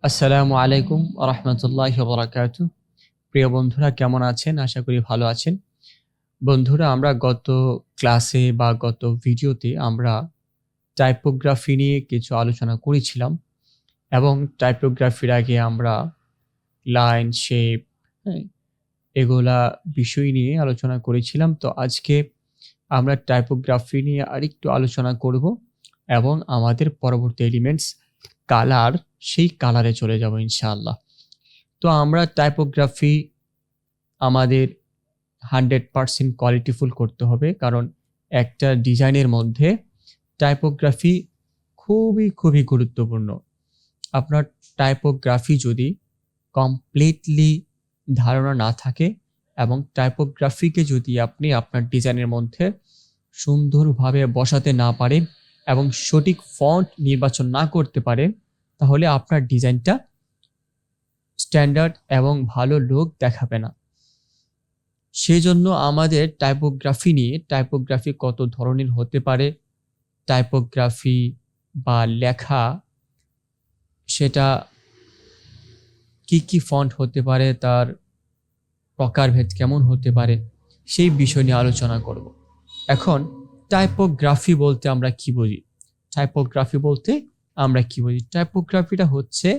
আসসালামু আলাইকুম রহমতুল্লাহ বারাকাতু। প্রিয় বন্ধুরা, কেমন আছেন? আশা করি ভালো আছেন। বন্ধুরা, আমরা গত ক্লাসে বা গত ভিডিওতে আমরা টাইপোগ্রাফি নিয়ে কিছু আলোচনা করেছিলাম এবং টাইপোগ্রাফির আগে আমরা লাইন, শেপ, হ্যাঁ, এগুলা বিষয় নিয়ে আলোচনা করেছিলাম। তো আজকে আমরা টাইপোগ্রাফি নিয়ে আরেকটু আলোচনা করব এবং আমাদের পরবর্তী এলিমেন্টস কালার, সেই কালারে চলে যাব ইনশাআল্লাহ। তো আমরা টাইপোগ্রাফি আমাদের 100% কোয়ালিটিফুল করতে হবে, কারণ একটা ডিজাইনের মধ্যে টাইপোগ্রাফি খুবই গুরুত্বপূর্ণ। আপনার টাইপোগ্রাফি যদি কমপ্লিটলি ধারণা না থাকে এবং টাইপোগ্রাফিকে যদি আপনি আপনার ডিজাইনের মধ্যে সুন্দরভাবে বসাতে না পারেন এবং সঠিক ফন্ট নির্বাচন না করতে পারেন, তাহলে আপনার ডিজাইনটা স্ট্যান্ডার্ড এবং ভালো লুক দেখাবে না। সেজন্য আমাদের টাইপোগ্রাফি কত ধরনের হতে পারে, টাইপোগ্রাফি বা লেখা, সেটা কি ফন্ট হতে পারে, তার প্রকারভেদ কেমন হতে পারে, সেই বিষয় নিয়ে আলোচনা করব। এখন টাইপোগ্রাফি বলতে আমরা কি বুঝি? টাইপোগ্রাফিটা হচ্ছে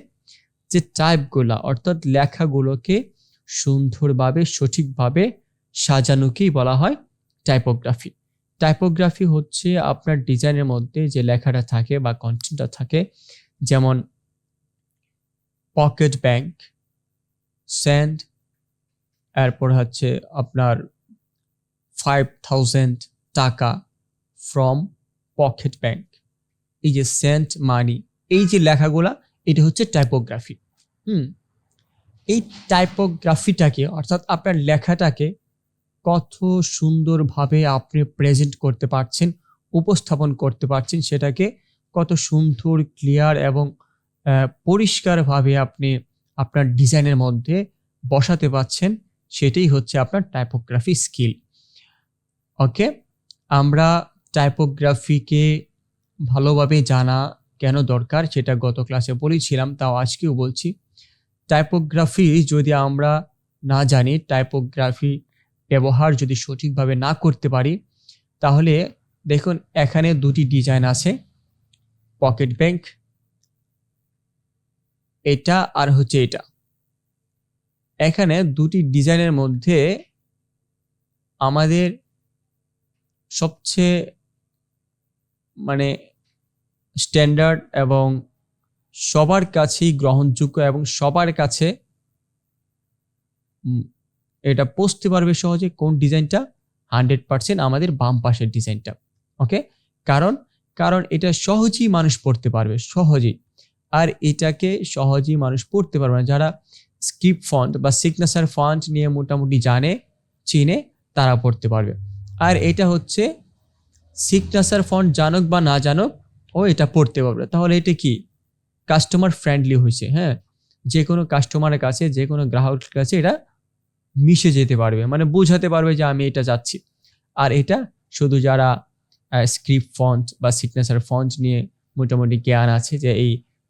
যে টাইপগুলা, অর্থাৎ লেখাগুলোকে সুন্দরভাবে সঠিকভাবে সাজানোকেই বলা হয় টাইপোগ্রাফি। টাইপোগ্রাফি হচ্ছে আপনার ডিজাইনের মধ্যে যে লেখাটা থাকে বা কন্টেন্টটা থাকে, যেমন পকেট ব্যাংক, সেন্ড, এরপর হচ্ছে আপনার 5,000 টাকা ফ্রম পকেট ব্যাংক, এই যে সেন্ট মানি, এই যে লেখাগুলা, এটা হচ্ছে টাইপোগ্রাফি। এই টাইপোগ্রাফিটাকে, অর্থাৎ আপনার লেখাটাকে কত সুন্দরভাবে আপনি প্রেজেন্ট করতে পারছেন, উপস্থাপন করতে পারছেন, সেটাকে কত সুন্দর, ক্লিয়ার এবং পরিষ্কারভাবে আপনি আপনার ডিজাইনের মধ্যে বসাতে পারছেন, সেটাই হচ্ছে আপনার টাইপোগ্রাফি স্কিল। ওকে, আমরা টাইপোগ্রাফিকে ভালোভাবে জানা কেন দরকার সেটা গত ক্লাসে বলেছিলাম, তাও আজকেও বলছি। টাইপোগ্রাফি যদি আমরা না জানি, টাইপোগ্রাফি ব্যবহার যদি সঠিকভাবে না করতে পারি, তাহলে দেখুন এখানে দুটি ডিজাইন আছে, পকেট ব্যাংক এটা আর হচ্ছে এটা। এখানে দুটি ডিজাইনের মধ্যে আমাদের সবচেয়ে স্ট্যান্ডার্ড এবং সবার কাছেই গ্রহণযোগ্য এবং সবার কাছে এটা পৌঁছতে পারবে সহজে কোন ডিজাইনটা? 100% আমাদের বাম পাশের ডিজাইনটা। ওকে, কারণ এটা সহজেই মানুষ পড়তে পারবে, সহজেই। আর এটাকে সহজেই মানুষ পড়তে পারবে না যারা স্ক্রিপ্ট ফন্ট বা সিগনেচার ফন্ট নিয়ে মোটামুটি চিনে, তারা পড়তে পারবে। আর এটা হচ্ছে সিগনেচার ফন্ট জানুক বা না জানুক, ও এটা পড়তে পারবে। তাহলে এটা কি কাস্টমার ফ্রেন্ডলি হয়েছে? হ্যাঁ, যে কোনো কাস্টমারের কাছে, যে কোনো গ্রাহকের কাছে এটা মিশে যেতে পারবে, বোঝাতে পারবে যে আমি এটা যাচ্ছি। আর এটা শুধু যারা স্ক্রিপ্ট ফন্ট বা সিগনেচার ফন্ট নিয়ে মোটামুটি জ্ঞান আছে, যে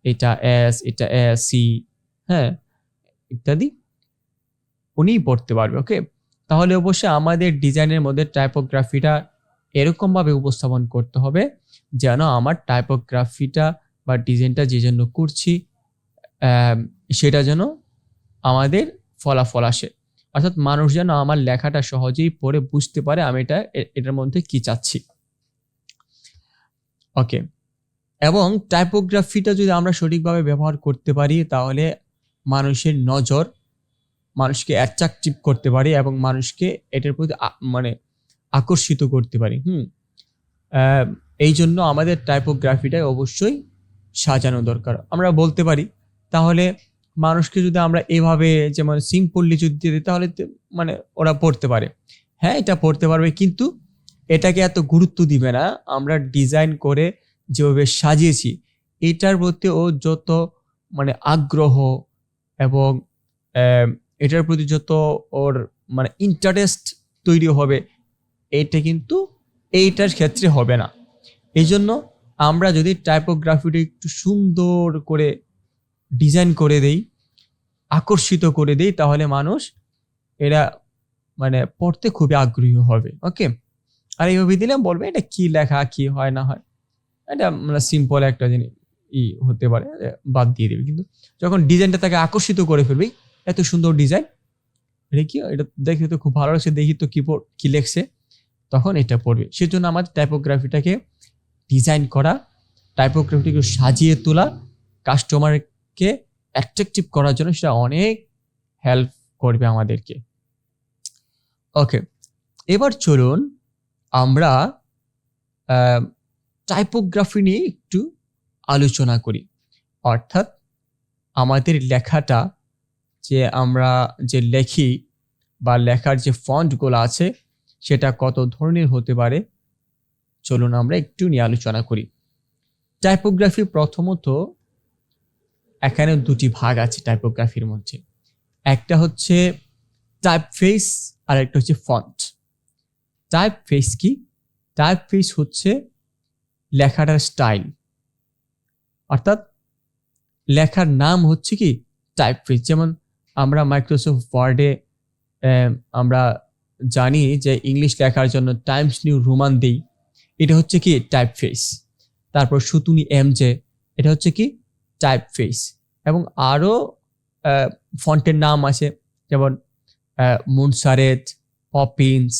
এটা এস, এটা এস, সি, হ্যাঁ, ইত্যাদি, উনিই পড়তে পারবে। ওকে, তাহলে অবশ্যই আমাদের ডিজাইনের মধ্যে টাইপোগ্রাফিটা এরকমভাবে উপস্থাপন করতে হবে যেন আমার টাইপোগ্রাফিটা বা ডিজাইনটা যে জন্য করছি সেটা যেন আমাদের ফলাফল আসে, অর্থাৎ মানুষ যেন আমার লেখাটা সহজেই পড়ে বুঝতে পারে আমি এটার মধ্যে কি চাচ্ছি। ওকে, এবং টাইপোগ্রাফিটা যদি আমরা সঠিকভাবে ব্যবহার করতে পারি, তাহলে মানুষের নজর, মানুষকে অ্যাট্রাকটিভ করতে পারি এবং মানুষকে এটার প্রতি আকর্ষিত করতে পারি। এই জন্য আমাদের টাইপোগ্রাফিটা অবশ্যই সাজানো দরকার। আমরা বলতে পারি, তাহলে মানুষকে যদি আমরা এভাবে যেমন সিম্পলি যদি দিই, তাহলে ওরা পড়তে পারে। হ্যাঁ, এটা পড়তে পারবে, কিন্তু এটাকে এত গুরুত্ব দিবে না। আমরা ডিজাইন করে যেভাবে সাজিয়েছি, এটার প্রতি ও যত আগ্রহ এবং এটার প্রতি যত ওর ইন্টারেস্ট তৈরি হবে, এটা কিন্তু এইটার ক্ষেত্রে হবে না। এই জন্য আমরা যদি টাইপোগ্রাফিটা একটু সুন্দর করে ডিজাইন করে দেই, আকর্ষিত করে দেই, তাহলে মানুষ এরা মানে পড়তে খুবই আগ্রহী হবে। ওকে, আর এইভাবে দিলে বলবে এটা কি লেখা, কি হয় না হয়, এটা মানে সিম্পল একটা জিনিস হতে পারে, বাদ দিয়ে দেবে। কিন্তু যখন ডিজাইনটা তাকে আকর্ষিত করে ফেলবে, এত সুন্দর ডিজাইন, এটা কি, এটা দেখে তো খুব ভালো লাগছে, দেখি তো কি লেখছে, তখন এটা পড়বে। সেজন্য আমাদের টাইপোগ্রাফিটাকে ডিজাইন করা, টাইপোগ্রাফিটাকে সাজিয়ে তোলা, কাস্টমারকে অ্যাট্রাকটিভ করার জন্য সেটা অনেক হেল্প করবে আমাদেরকে। ওকে, এবার চলুন আমরা টাইপোগ্রাফি নিয়ে একটু আলোচনা করি। অর্থাৎ আমাদের লেখাটা যে আমরা যে লেখি বা লেখার যে ফন্টগুলো আছে সেটা কত ধরনের হতে পারে, চলুন আমরা একটু নিয়ে আলোচনা করি। টাইপোগ্রাফি প্রথমত এখানে দুটি ভাগ আছে টাইপোগ্রাফির মধ্যে, একটা হচ্ছে টাইপফেস আর একটা হচ্ছে ফন্ট। টাইপফেস কি? টাইপফেস হচ্ছে লেখাটার স্টাইল, অর্থাৎ লেখার নাম হচ্ছে কি টাইপফেস। যেমন আমরা মাইক্রোসফট ওয়ার্ডে আমরা জানি যে ইংলিশ লেখার জন্য টাইমস নিউ রোমান দেই, এটা হচ্ছে কি টাইপফেস। তারপর সুতুনি এমজে, এটা হচ্ছে কি টাইপফেস। এবং আরও ফন্টের নাম আছে, যেমন মুনসারেট, পপিন্স,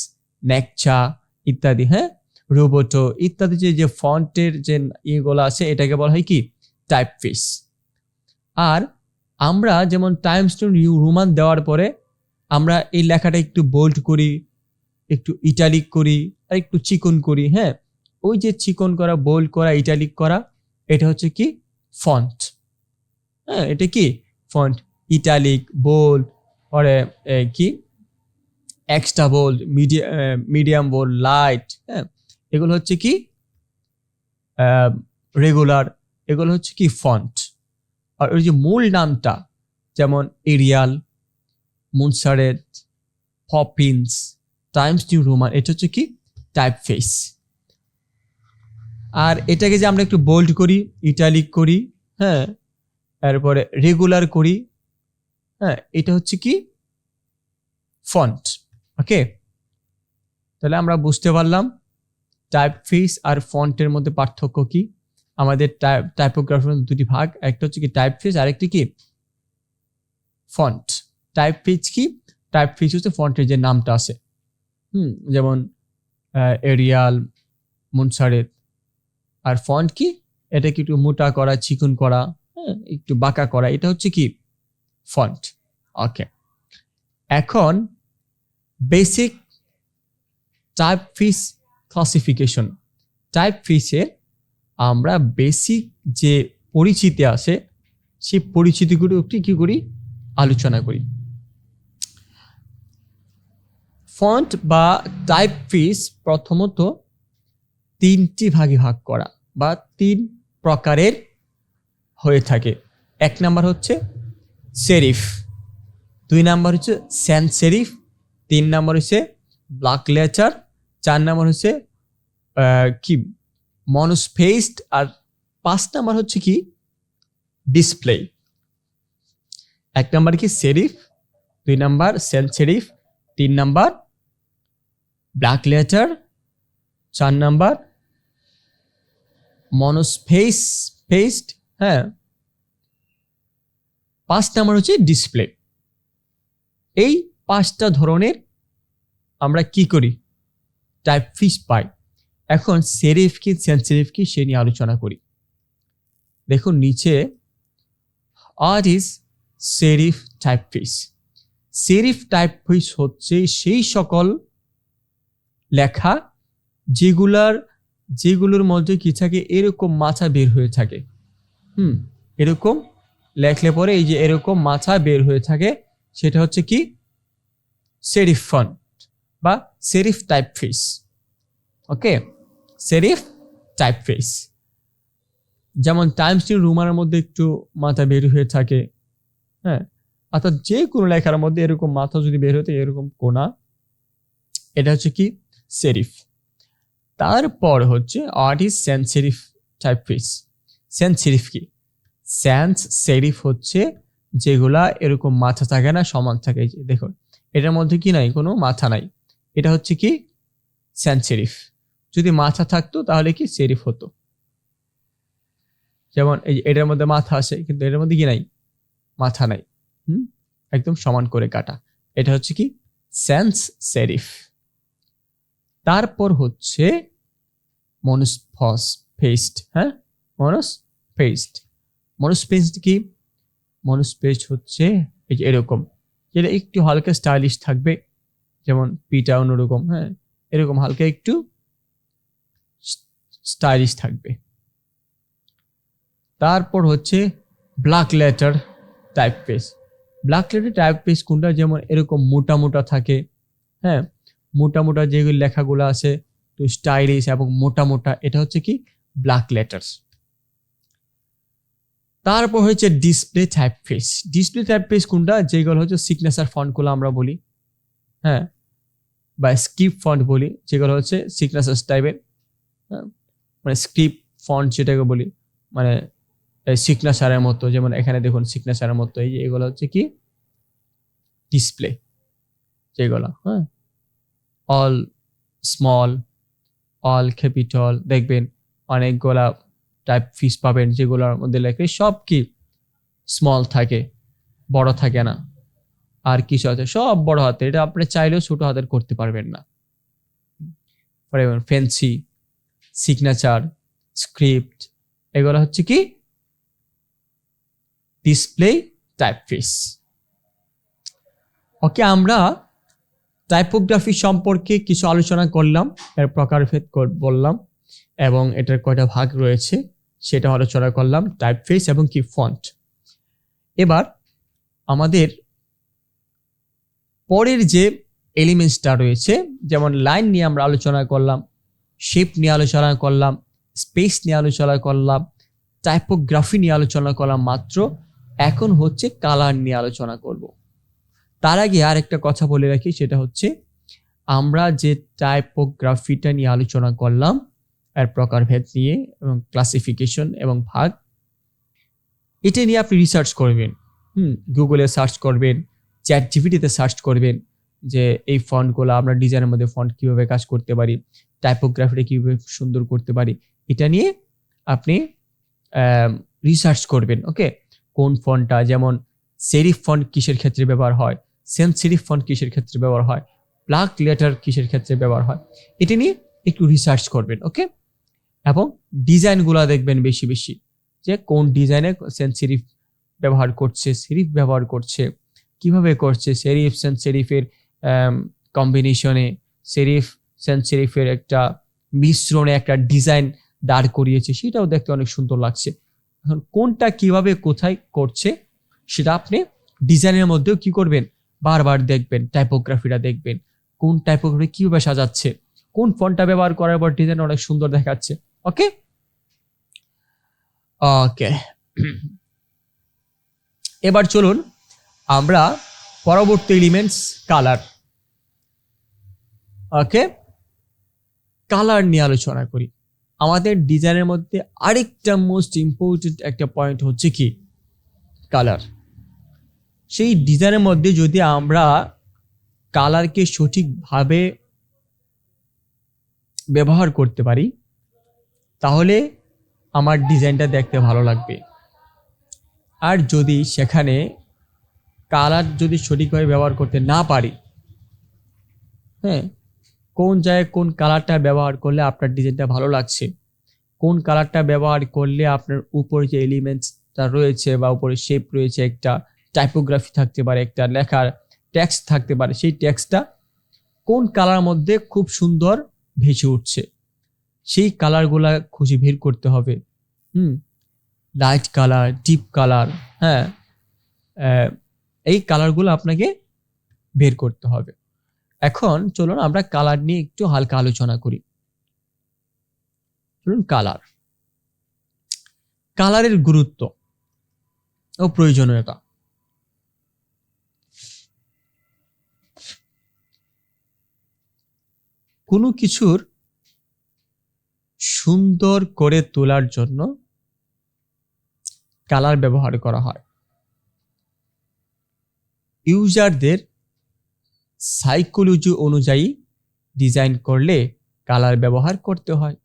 নেকচা ইত্যাদি, হ্যাঁ, রোবোটো ইত্যাদি, যে ফন্টের যে ইয়েগুলো আছে এটাকে বলা হয় কি টাইপফেস। আর আমরা যেমন টাইমস নিউ রোমান দেওয়ার পরে আমরা এই লেখাটা একটু বোল্ড করি, একটু ইটালিক করি, আর একটু চিকন করি, হ্যাঁ, ওই যে চিকন করা, বোল্ড করা, ইটালিক করা, এটা হচ্ছে কি ফন্ট। হ্যাঁ, এটা কি ফন্ট, ইটালিক, বোল্ড, পরে কি extra bold, medium bold, light, হ্যাঁ, এগুলো হচ্ছে কি রেগুলার, এগুলো হচ্ছে কি ফন্ট। আর ওই যে মূল নামটা, যেমন Arial, Montserrat, Poppins, Times New Roman, এটা হচ্ছে কি টাইপফেস। আর এটাকে যে আমরা একটু বোল্ড করি, ইটালিক করি, হ্যাঁ, তারপরে রেগুলার করি, হ্যাঁ, এটা হচ্ছে কি ফন্ট। ওকে, তাহলে আমরা বুঝতে পারলাম টাইপফেস আর ফন্টের মধ্যে পার্থক্য কি। আমাদের টাইপোগ্রাফির দুটি ভাগ, একটা হচ্ছে কি টাইপফেস আর একটি কি ফন্ট। টাইপফেস কি? টাইপফেস হচ্ছে ফন্টের যে নামটা আছে, যেমন এরিয়াল, মুনসারেত। আর ফন্ট কি? এটা কি একটু মোটা করা, চিকন করা, হ্যাঁ, একটু বাঁকা করা, এটা হচ্ছে কি ফন্ট। ওকে, এখন বেসিক টাইপফেস ক্লাসিফিকেশন। টাইপফেসের আমরা বেসিক যে পরিচিতি আছে সেই পরিচিতিগুলো একটু কি করি আলোচনা করি। ফন্ট বা টাইপফেস প্রথমত তিনটি ভাগে ভাগ করা বা তিন প্রকারের হয়ে থাকে। এক নাম্বার হচ্ছে সেরিফ, দুই নাম্বার হচ্ছে স্যান্স সেরিফ, তিন নাম্বার হচ্ছে ব্লক লেটার, চার নাম্বার হচ্ছে কি মনোস্পেসড, আর পাঁচ নাম্বার হচ্ছে কি ডিসপ্লে। এক নাম্বার কি সেরিফ, দুই নাম্বার স্যান্স সেরিফ, তিন নাম্বার ব্লক লেটার, চার নাম্বার মনোস্পেসড, হ্যাঁ, পাঁচ নাম্বার হচ্ছে ডিসপ্লে। এই পাঁচটা ধরনের আমরা কি করি টাইপফেস পাই। এখন সেরিফ কি স্যান্স সেরিফ কি সে নিয়ে আলোচনা করি। দেখুন নিচে, what is serif typeface? Serif typeface হচ্ছে সেই সকল লেখা যেগুলোর মধ্যে কি থাকে এরকম মাথা বের হয়ে থাকে, এরকম লেখলে পরে এই যে এরকম মাথা বের হয়ে থাকে, সেটা হচ্ছে কি সেরিফ ফন্ট বা সেরিফ টাইপফেস। ওকে, সেরিফ টাইপফেস। যেমন টাইমস নিউ রোমানের মধ্যে একটু মাথা বের হয়ে থাকে, হ্যাঁ, অর্থাৎ যে কোনো লেখার মধ্যে এরকম মাথা যদি বের হতে এরকম কোনা, এটা হচ্ছে কি সেরিফ। তারপর হচ্ছে what is sans serif typeface? Sans serif কি? স্যান্স সেরিফ হচ্ছে যেগুলা এরকম মাথা থাকে না, সমান থাকে। এই যে দেখুন, এটার মধ্যে কি নাই, কোনো মাথা নাই। এটা হচ্ছে কি স্যান্স সেরিফ। যদি মাথা থাকতো তাহলে কি সেরিফ হতো। যেমন এই যে এটার মধ্যে মাথা আছে, কিন্তু এটার মধ্যে কি নাই, মাথা নাই। একদম সমান করে কাটা। এটা হচ্ছে কি স্যান্স সেরিফ। তারপর হচ্ছে মনোস্ফেসড। হ্যাঁ, মনোস্ফেসড। মনোস্ফেসড কি? মনোস্ফেসড হচ্ছে এই যে এরকম, যেটা একটু হালকা স্টাইলিশ থাকবে, যেমন পিটা অন্যরকম। হ্যাঁ, এরকম হালকা একটু স্টাইলিশ থাকবে। তারপর হচ্ছে black letter type page. Black letter type page কোনটা? যেমন এরকম মোটা মোটা থাকে। হ্যাঁ, মোটা মোটা যেগুলো লেখাগুলো আছে তো স্টাইলিশ এবং মোটা মোটা, এটা হচ্ছে কি ব্ল্যাক লেটার্স। তারপর হচ্ছে display type page. Display type page কোনটা? যেগুলো হচ্ছে সিগনেচার ফন্টগুলো আমরা বলি, হ্যাঁ, বা স্ক্রিপ্ট ফন্ট বলি, যেগুলো হচ্ছে সিগনেচার টাইপের। হ্যাঁ, মানে স্ক্রিপ্ট ফন্ট যেটাকে বলি, মানে সিগনেচারের মতো। যেমন এখানে দেখুন সিগনেচারের মতো, এই যে এগুলো হচ্ছে কি ডিসপ্লে যেগুলো। হ্যাঁ, অল স্মল, অল ক্যাপিটাল, দেখবেন অনেকগুলা টাইপ ফিস পাবেন যেগুলোর মধ্যে লেখে সব কি স্মল থাকে, বড় থাকে না। আর কিছু আছে সব বড় হাতে, এটা আপনি চাইলেও ছোট হাতের করতে পারবেন না। ফ্যান্সি, সিগনেচার, স্ক্রিপ্ট, এগুলো হচ্ছে কি ডিসপ্লে টাইপফেস। ওকে, আমরা টাইপোগ্রাফি সম্পর্কে কিছু আলোচনা করলাম, এর প্রকারভেদ বললাম, এবং এটার কয়টা ভাগ রয়েছে সেটা আলোচনা করলাম, টাইপফেস এবং কি ফন্ট। এবার আমাদের পরের যে এলিমেন্টসটা রয়েছে, যেমন লাইন নিয়ে আমরা আলোচনা করলাম, শেপ নিয়ে আলোচনা করলাম, স্পেস নিয়ে আলোচনা করলাম, টাইপোগ্রাফি নিয়ে আলোচনা করলাম মাত্র। এখন হচ্ছে কালার নিয়ে আলোচনা করব। তার আগে আর একটা কথা বলে রাখি, সেটা হচ্ছে আমরা যে টাইপোগ্রাফিটা নিয়ে আলোচনা করলাম, এর প্রকারভেদ নিয়ে এবং ক্লাসিফিকেশন এবং ভাগ, এটা নিয়ে আপনি রিসার্চ করবেন। গুগলে সার্চ করবেন, চ্যাট জিপিটিতে সার্চ করবেন যে এই ফন্টগুলো আমরা ডিজাইনের মধ্যে ফন্ট কিভাবে কাজ করতে পারি, টাইপোগ্রাফিটা কিভাবে সুন্দর করতে পারি, এটা নিয়ে আপনি রিসার্চ করবেন। ওকে, কোন ফন্টটা, যেমন সেরিফ ফন্ট কিসের ক্ষেত্রে ব্যবহার হয়, সেন্স সেরিফ ফন্ট কিসের ক্ষেত্রে ব্যবহার হয়, ব্ল্যাক লেটার কিসের ক্ষেত্রে ব্যবহার হয়, এটা নিয়ে একটু রিসার্চ করবেন। ওকে, এবং ডিজাইনগুলো দেখবেন বেশি বেশি, যে কোন ডিজাইনে সেন্স সেরিফ ব্যবহার করছে, সেরিফ ব্যবহার করছে, কিভাবে করছে, সেরিফ সেন্স সেরিফের কম্বিনেশনে, সেরিফ সেন্স সেরিফের একটা মিশ্রণে একটা ডিজাইন দাঁড় করিয়েছে, সেটাও দেখতে অনেক সুন্দর লাগছে। এখন কোনটা কিভাবে কোথায় করছে সেটা আপনি ডিজাইনের মধ্যেও কি করবেন, বারবার দেখবেন, টাইপোগ্রাফিটা দেখবেন, কোন টাইপোগ্রাফি কিভাবে সাজাচ্ছে, কোন ফন্টটা ব্যবহার করার পর ডিজাইন অনেক সুন্দর দেখাচ্ছে। ওকে ওকে এবার চলুন আমরা পরবর্তী এলিমেন্টস কালার। ওকে, কালার নিয়ে আলোচনা করি। আমাদের ডিজাইনের মধ্যে আরেকটা মোস্ট ইম্পর্টেন্ট একটা পয়েন্ট হচ্ছে কি কালার। সেই ডিজাইনের মধ্যে যদি আমরা কালারকে সঠিকভাবে ব্যবহার করতে পারি, তাহলে আমার ডিজাইনটা দেখতে ভালো লাগবে। আর যদি সেখানে কালার যদি সঠিকভাবে ব্যবহার করতে না পারি, হ্যাঁ, কোন জায়গায় কোন কালারটা ব্যবহার করলে আপনার ডিজাইনটা ভালো লাগছে, কোন কালারটা ব্যবহার করলে আপনার উপরে যে এলিমেন্টসটা রয়েছে বা উপরে শেপ রয়েছে, একটা টাইপোগ্রাফি থাকতে পারে, একটা লেখার টেক্সট থাকতে পারে, সেই টেক্সটটা কোন কালার মধ্যে খুব সুন্দর ভেসে উঠছে, সেই কালারগুলা খুঁজে বের করতে হবে। লাইট কালার, ডিপ কালার, হ্যাঁ, এই কালারগুলো আপনাকে বের করতে হবে। এখন চলুন আমরা কালার নিয়ে একটু হালকা আলোচনা করি। চলুন কালারের গুরুত্ব ও প্রয়োজনীয়তা। কোনো কিছুর সুন্দর করে তোলার জন্য কালার ব্যবহার করা হয়। ইউজারদের সাইকোলজি অনুযায়ী ডিজাইন করলে কালার ব্যবহার করতে হয়।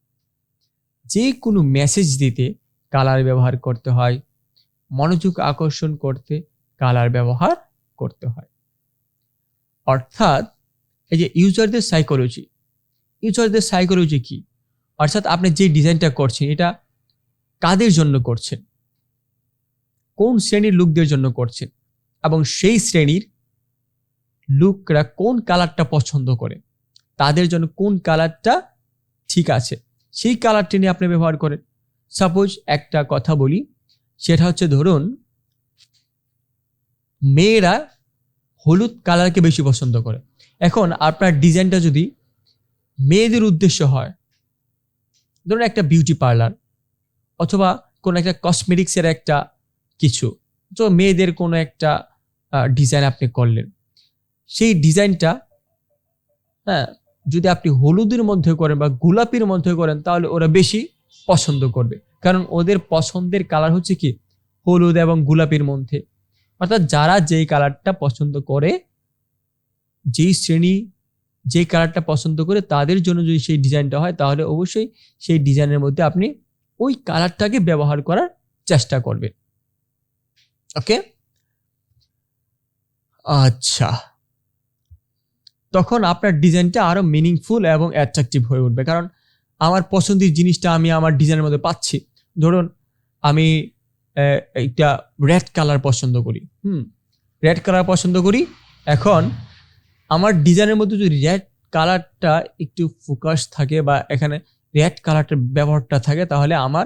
যে কোনো মেসেজ দিতে কালার ব্যবহার করতে হয়। মনোযোগ আকর্ষণ করতে কালার ব্যবহার করতে হয়। অর্থাৎ এই যে ইউজারদের সাইকোলজি কি? অর্থাৎ আপনি যে ডিজাইনটা করছেন এটা কাদের জন্য করছেন, কোন শ্রেণীর লোকদের জন্য করছেন, এবং সেই শ্রেণীর লোকরা কোন কালারটা পছন্দ করে, তাদের জন্য কোন কালারটা ঠিক আছে সেই কালারটি নিয়ে আপনি ব্যবহার করেন। সাপোজ একটা কথা বলি, সেটা হচ্ছে ধরুন মেয়েরা হলুদ কালারকে বেশি পছন্দ করে। এখন আপনার ডিজাইনটা যদি মেয়েদের উদ্দেশ্য হয়, ধরুন একটা বিউটি পার্লার অথবা কোনো একটা কসমেটিক্সের একটা কিছু, তো মেয়েদের কোনো একটা ডিজাইন আপনি করলেন, সেই ডিজাইনটা যদি আপনি হলুদের মধ্যে করেন বা গোলাপির মধ্যে করেন তাহলে ওরা বেশি পছন্দ করবে, কারণ ওদের পছন্দের কালার হচ্ছে কি হলুদ এবং গোলাপির মধ্যে। অর্থাৎ যারা যেই কালারটা পছন্দ করে, যেই শ্রেণী যেই কালারটা পছন্দ করে, তাদের জন্য যদি সেই ডিজাইনটা হয় তাহলে অবশ্যই সেই ডিজাইনের মধ্যে আপনি ওই কালারটাকে ব্যবহার করার চেষ্টা করবেন। ওকে, আচ্ছা, তখন আপনার ডিজাইনটা আরো মিনিংফুল এবং অ্যাট্রাকটিভ হয়ে উঠবে, কারণ আমার পছন্দের জিনিসটা আমি আমার ডিজাইনের মধ্যে পাচ্ছি। ধরুন আমি একটা রেড কালার পছন্দ করি, রেড কালার পছন্দ করি। এখন আমার ডিজাইনের মধ্যে যদি রেড কালারটা একটু ফোকাস থাকে বা এখানে রেড কালারটার ব্যবহারটা থাকে, তাহলে আমার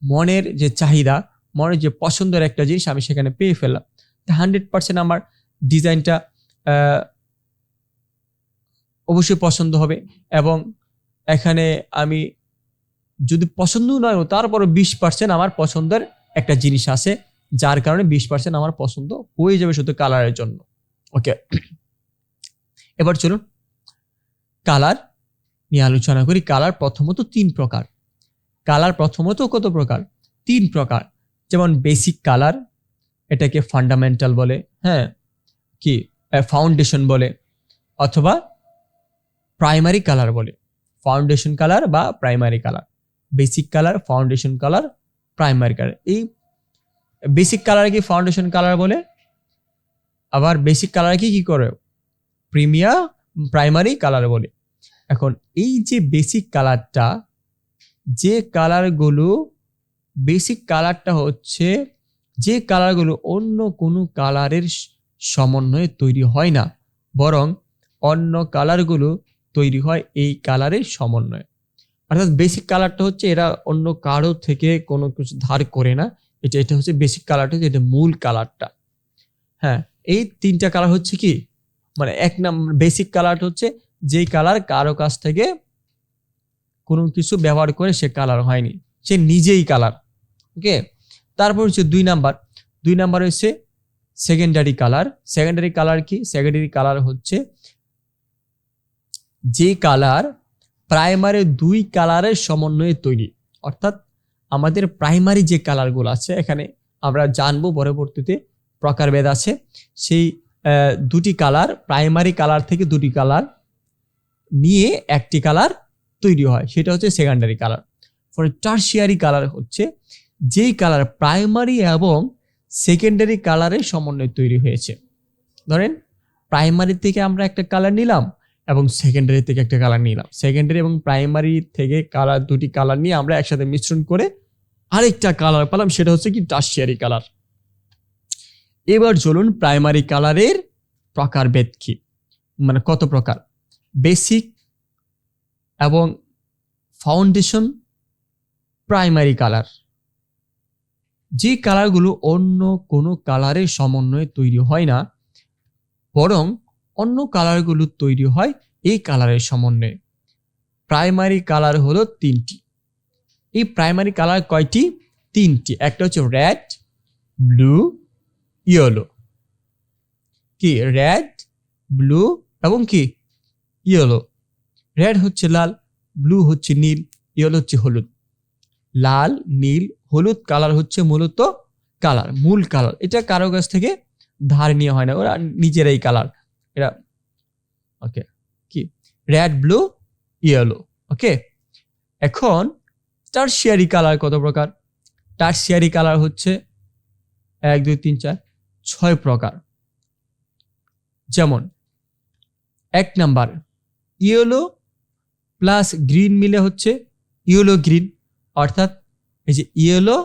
মনের যে চাহিদা, মনের যে পছন্দের একটা জিনিস আমি সেখানে পেয়ে ফেললাম। 100% আমার ডিজাইনটা অবশ্যই পছন্দ হবে। এবং এখানে আমি যদি পছন্দ নয় তারপরে 20% আমার পছন্দের একটা জিনিস আছে, যার কারণে 20% আমার পছন্দ হয়ে যাবে শুধু কালারের জন্য। ওকে, এবার চলুন কালার নিয়ে আলোচনা করি। কালার প্রথমত 3 প্রকার। কালার প্রথমত কত প্রকার? 3 প্রকার। যেমন বেসিক কালার, এটাকে ফান্ডামেন্টাল বলে, কি ফাউন্ডেশন বলে, অথবা প্রাইমারি কালার বলে। ফাউন্ডেশন কালার বা primary colour, basic colour, foundation colour, primary colour. এই বেসিক কালার কি ফাউন্ডেশন কালার বলে, আবার বেসিক কালার কি করে প্রাইমারি কালার বলে। এখন এই যে বেসিক কালারটা, যে কালারগুলো বেসিক কালারটা হচ্ছে যে কালারগুলো অন্য কোনো কালারের সমন্বয়ে তৈরি হয় না, বরং অন্য কালারগুলো তৈরি হয় এই কালারের সমন্বয়ে। অর্থাৎ বেসিক কালারটা হচ্ছে এরা অন্য কারো থেকে কোনো কিছু ধার করে না, এটা হচ্ছে বেসিক কালারটা, এটা মূল কালারটা। এই 3টা কালার হচ্ছে কি, মানে 1 নম্বর বেসিক কালারটা হচ্ছে যেই কালার কারো কাছ থেকে কোনো কিছু ব্যবহার করে সে কালার হয়নি, সে নিজেই কালার। ওকে, তারপর হচ্ছে 2 নাম্বার হচ্ছে সেকেন্ডারি কালার। সেকেন্ডারি কালার কি? সেকেন্ডারি কালার হচ্ছে যে কালার প্রাইমারি 2 কালারের সমন্বয়ে তৈরি। অর্থাৎ আমাদের প্রাইমারি যে কালারগুলো আছে, এখানে আমরা জানবো পরবর্তীতে প্রকারভেদ আছে, সেই 2টি কালার, প্রাইমারি কালার থেকে 2টি কালার নিয়ে একটি কালার তৈরি হয়, সেটা হচ্ছে সেকেন্ডারি কালার। ফলে টারশিয়ারি কালার হচ্ছে যেই কালার প্রাইমারি এবং সেকেন্ডারি কালারের সমন্বয়ে তৈরি হয়েছে। ধরেন প্রাইমারি থেকে আমরা একটা কালার নিলাম এবং সেকেন্ডারি থেকে একটা কালার নিলাম, সেকেন্ডারি এবং প্রাইমারি থেকে কালার 2টি কালার নিয়ে আমরা একসাথে মিশ্রণ করে আরেকটা কালার পেলাম, সেটা হচ্ছে কি টারশিয়ারি কালার। এবার চলুন প্রাইমারি কালারের প্রকারভেদ কি, মানে কত প্রকার। বেসিক এবং ফাউন্ডেশন প্রাইমারি কালার, যে কালারগুলো অন্য কোনো কালারের সমন্বয়ে তৈরি হয় না, বরং অন্য কালারগুলো তৈরি হয় এই কালারের সমন্বয়ে। প্রাইমারি কালার হলো 3টি। এই প্রাইমারি কালার কয়টি? 3টি। একটা হচ্ছে রেড, ব্লু, ইয়েলো। কি? রেড, ব্লু এবং কি ইয়েলো। রেড হচ্ছে লাল, ব্লু হচ্ছে নীল, ইয়েলো হচ্ছে হলুদ। লাল, নীল, হলুদ কালার হচ্ছে মূলত কালার, মূল কালার। এটা কারো কাছ থেকে ধার নিয়ে হয় না, ওরা নিজেরাই কালার। এটা ওকে, কি রেড, ব্লু, ইয়েলো। ওকে, এখন টারশিয়ারি কালার কত প্রকার? টারশিয়ারি কালার হচ্ছে 1 2 3 4 6 প্রকার। যেমন 1 নাম্বার, ইয়েলো প্লাস গ্রিন মিলে হচ্ছে ইয়েলো গ্রিন, অর্থাৎ এই যে ইয়েলো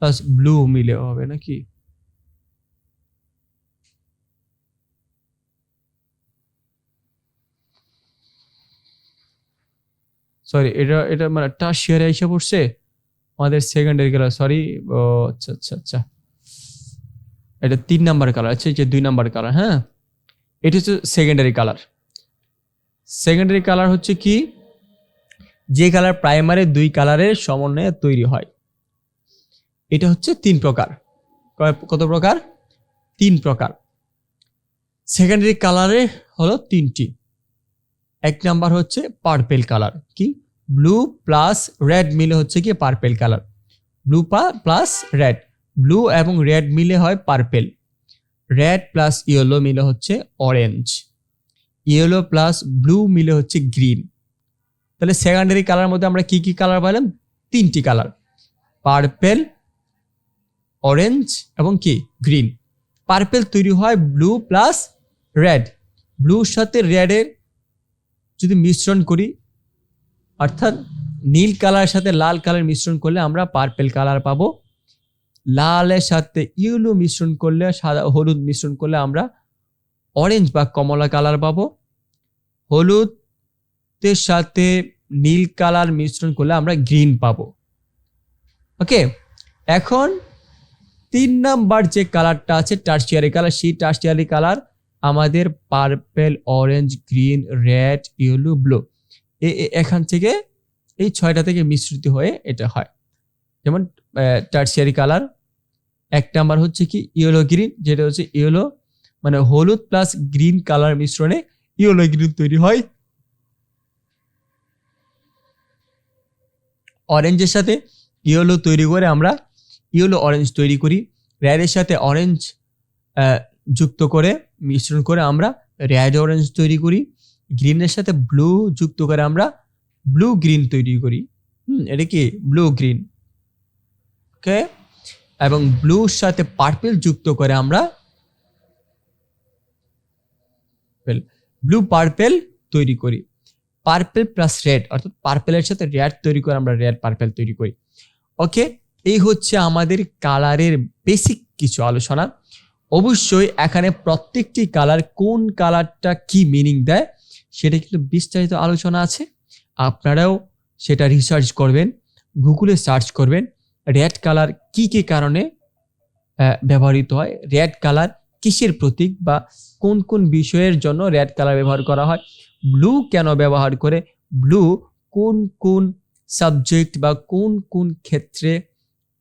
প্লাস ব্লু মিলে হবে নাকি? সরি, এটা মানে টারশিয়ারি এসে পড়ছে আমাদের সেকেন্ডারি কালার। সরি, আচ্ছা আচ্ছা আচ্ছা, এটা 3 নাম্বার কালার। আচ্ছা, যে 2 নাম্বার কালার। হ্যাঁ, এটা হচ্ছে সেকেন্ডারি কালার। সেকেন্ডারি কালার হচ্ছে কি, যে কালার প্রাইমারি 2 কালারের সমন্বয়ে তৈরি হয়। এটা হচ্ছে 3 প্রকার। কত প্রকার? 3 প্রকার। সেকেন্ডারি কালারে হলো 3টি। 1 নাম্বার হচ্ছে পার্পেল কালার, কি ব্লু প্লাস রেড মিলে হচ্ছে কি purple colour. Blue plus red, blue এবং রেড মিলে হয় পার্পেল। রেড প্লাস ইয়েলো মিলে হচ্ছে অরেঞ্জ। ইয়েলো প্লাস ব্লু মিলে হচ্ছে গ্রিন। তাহলে সেকেন্ডারি কালার মধ্যে আমরা কি কি কালার পেলাম? 3টি কালার, পার্পেল, অরেঞ্জ এবং কি গ্রিন। পার্পেল তৈরি হয় ব্লু প্লাস রেড। ব্লুর সাথে রেডের যদি মিশ্রণ করি, অর্থাৎ নীল কালারের সাথে লাল কালার মিশ্রণ করলে আমরা পার্পেল কালার পাবো। লালের সাথে ইয়েলো মিশ্রণ করলে, সাদা হলুদ মিশ্রণ করলে আমরা অরেঞ্জ বা কমলা কালার পাবো। হলুদের সাথে নীল কালার মিশ্রণ করলে আমরা গ্রিন পাবো। ওকে, এখন 3 নাম্বার যে কালারটা আছে টারশিয়ারি কালার, সেই টারশিয়ারি কালার আমাদের purple, orange, green, red, yellow, blue, এখান থেকে এই 6টা থেকে মিশ্রিত হয়ে এটা হয়। যেমন টারশিয়ারি কালার 1 নাম্বার হচ্ছে কি ইয়েলো গ্রিন, যেটা হচ্ছে ইয়েলো মানে হলুদ প্লাস গ্রিন কালার মিশ্রণে ইয়েলো গ্রিন তৈরি হয়। অরেঞ্জের সাথে ইয়েলো তৈরি করে আমরা ইয়েলো অরেঞ্জ তৈরি করি। রেডের সাথে অরেঞ্জ যুক্ত করে মিশ্রণ করে আমরা রেড অরেঞ্জ তৈরি করি। গ্রিনের সাথে ব্লু যুক্ত করে আমরা ব্লু গ্রিন তৈরি করি। এটা কি ব্লু গ্রিন। ওকে, এবং ব্লুর সাথে পার্পেল যুক্ত করে আমরা ব্লু পার্পেল তৈরি করি। পার্পেল প্লাস রেড, অর্থাৎ পার্পেলের সাথে রেড তৈরি করে আমরা রেড পার্পেল তৈরি করি। ওকে, এই হচ্ছে আমাদের কালারের বেসিক কিছু আলোচনা। অবশ্যই এখানে প্রত্যেকটি কালার, কোন কালারটা কি মিনিং দেয় সেটা কিন্তু বিস্তারিত আলোচনা আছে। আপনারাও সেটা রিসার্চ করবেন, গুগলে সার্চ করবেন রেড কালার কি কি কারণে ব্যবহৃত হয়, রেড কালার কিসের প্রতীক বা কোন কোন বিষয়ের জন্য রেড কালার ব্যবহার করা হয়, ব্লু কেন ব্যবহার করে, ব্লু কোন কোন সাবজেক্ট বা কোন কোন ক্ষেত্রে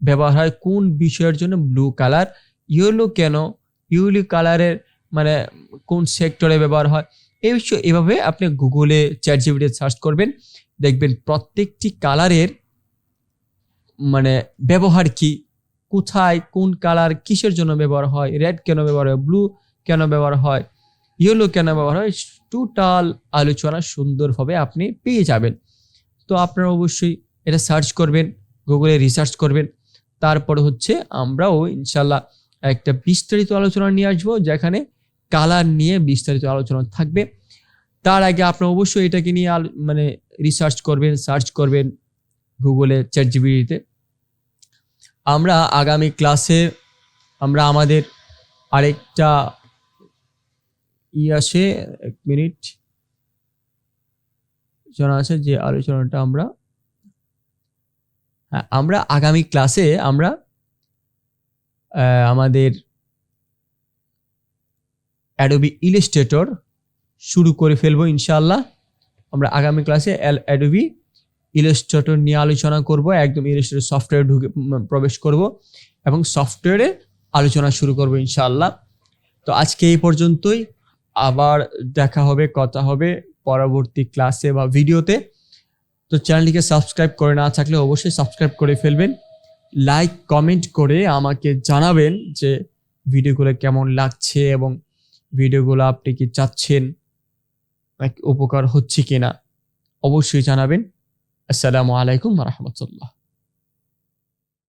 ব্যবহার হয়, কোন বিষয়ের জন্য ব্লু কালার, ইয়েলো কেন, ইয়েলো কালারের মানে কোন সেক্টরে ব্যবহার হয়, এই বিষয় এভাবে আপনি গুগলে চ্যাটজিপিটি সার্চ করবেন, দেখবেন প্রত্যেকটি কালারের মানে ব্যবহার কি, কোথায় কোন কালার কিসের জন্য ব্যবহার হয়, রেড কেন ব্যবহার হয়, ব্লু কেন ব্যবহার হয়, ইয়েলো কেন ব্যবহার হয়, টোটাল আলোচনা সুন্দরভাবে আপনি পেয়ে যাবেন। তো আপনারা অবশ্যই এটা সার্চ করবেন, গুগলে রিসার্চ করবেন। তারপর হচ্ছে আমরাও ইনশাল্লাহ একটা বিস্তারিত আলোচনা নিয়ে আসবো, যেখানে কালার নিয়ে বিস্তারিত আলোচনা থাকবে। তার আগে আপনারা অবশ্যই এটাকে নিয়ে মানে রিসার্চ করবেন, সার্চ করবেন গুগলে, চ্যাটজিপিটিতে। আমরা আগামী ক্লাসে আমরা আমাদের আরেকটা আসে, 1 মিনিট জানা আছে যে আলোচনাটা আমরা আগামী ক্লাসে আমরা আমাদের অ্যাডোবি ইলাস্ট্রেটর শুরু করে ফেলবো ইনশাআল্লাহ। আমরা আগামী ক্লাসে অ্যাডোবি ইলাস্ট্রেটর নিয়ে আলোচনা করব, একদম ইলাস্ট্রেটর সফটওয়্যার ঢুকে প্রবেশ করব এবং সফটওয়্যারে আলোচনা শুরু করব ইনশাআল্লাহ। তো আজকে এই পর্যন্তই, আবার দেখা হবে, কথা হবে পরবর্তী ক্লাসে বা ভিডিওতে। তো চ্যানেলটিকে সাবস্ক্রাইব করে না থাকলে অবশ্যই সাবস্ক্রাইব করে ফেলবেন। লাইক কমেন্ট করে আমাকে জানাবেন যে ভিডিওগুলো কেমন লাগছে এবং ভিডিওগুলো আপনি কি চাচ্ছেন নাকি উপকার হচ্ছে কিনা, অবশ্যই জানাবেন। আসসালামু আলাইকুম ওয়া রাহমাতুল্লাহ।